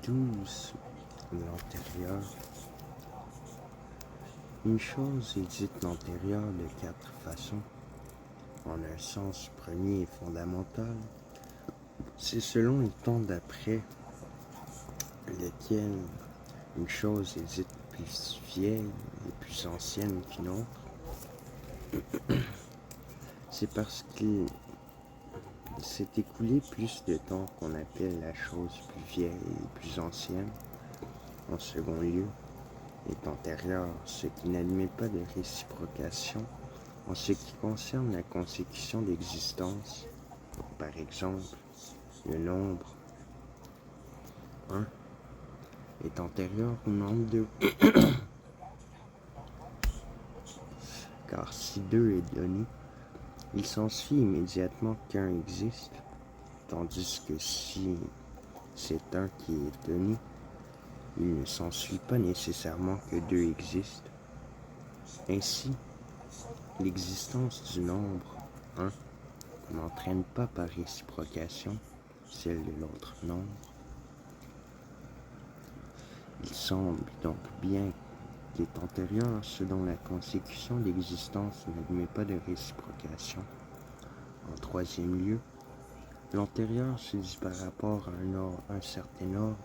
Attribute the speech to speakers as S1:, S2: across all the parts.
S1: 12, l'antérieur. Une chose est dite l'antérieur de 4 façons. En un sens premier et fondamental, c'est selon le temps d'après lequel une chose est dite plus vieille et plus ancienne qu'une autre. C'est parce qu'il s'est écoulé plus de temps qu'on appelle la chose plus vieille et plus ancienne. En second lieu, est antérieur, ce qui n'admet pas de réciprocation en ce qui concerne la consécution d'existence. Par exemple, le nombre 1 est antérieur au nombre 2. Car si 2 est donné, il s'ensuit immédiatement qu'un existe, tandis que si c'est 1 qui est donné, il ne s'ensuit pas nécessairement que 2 existent. Ainsi, l'existence du nombre 1 n'entraîne pas par réciprocation celle de l'autre nombre. Il semble donc bien qu'il est antérieur ce dont la consécution d'existence n'admet pas de réciprocation. En troisième lieu, l'antérieur se dit par rapport à un certain ordre,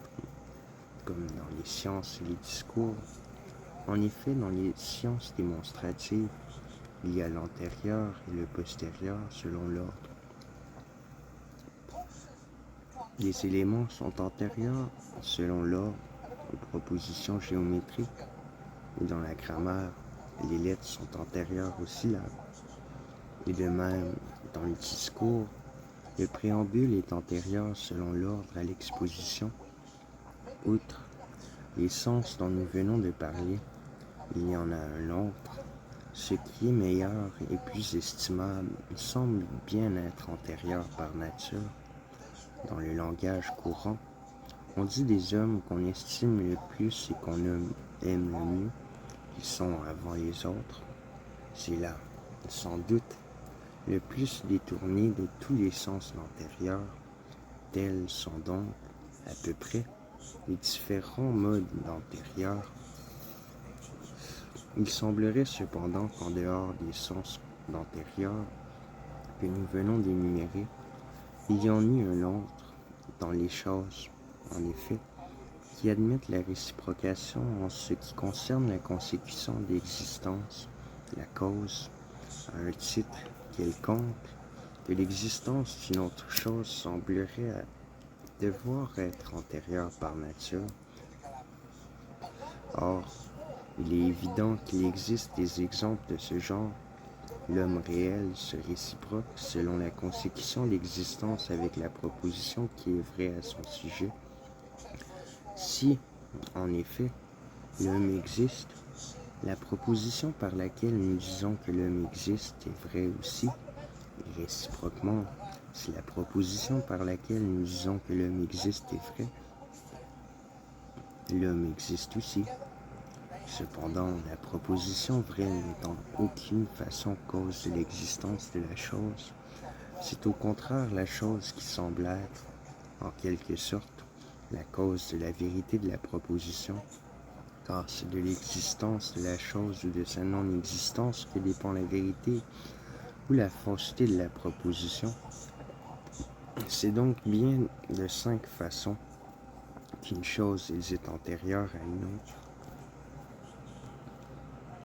S1: comme dans les sciences et les discours. En effet, dans les sciences démonstratives, il y a l'antérieur et le postérieur selon l'ordre. Les éléments sont antérieurs selon l'ordre aux propositions géométriques, et dans la grammaire, les lettres sont antérieures aux syllabes. Et de même, dans le discours, le préambule est antérieur selon l'ordre à l'exposition. Outre les sens dont nous venons de parler, il y en a un autre. Ce qui est meilleur et plus estimable semble bien être antérieur par nature. Dans le langage courant, on dit des hommes qu'on estime le plus et qu'on aime le mieux, qui sont avant les autres. C'est là, sans doute, le plus détourné de tous les sens antérieurs. Tels sont donc, à peu près, les différents modes d'antérieur. Il semblerait cependant qu'en dehors des sens d'antérieur que nous venons d'énumérer, il y en eut un autre dans les choses, en effet, qui admettent la réciprocation en ce qui concerne la consécution d'existence, la cause, à un titre quelconque, que l'existence d'une autre chose semblerait devoir être antérieure par nature. Or, il est évident qu'il existe des exemples de ce genre. L'homme réel se réciproque selon la consécution d'existence avec la proposition qui est vraie à son sujet. Si, en effet, l'homme existe, la proposition par laquelle nous disons que l'homme existe est vraie aussi, et réciproquement, si la proposition par laquelle nous disons que l'homme existe est vraie, l'homme existe aussi. Cependant, la proposition vraie n'est en aucune façon cause de l'existence de la chose. C'est au contraire la chose qui semble être, en quelque sorte, la cause de la vérité de la proposition, car c'est de l'existence de la chose ou de sa non-existence que dépend la vérité ou la fausseté de la proposition. C'est donc bien de 5 façons qu'une chose est antérieure à une autre.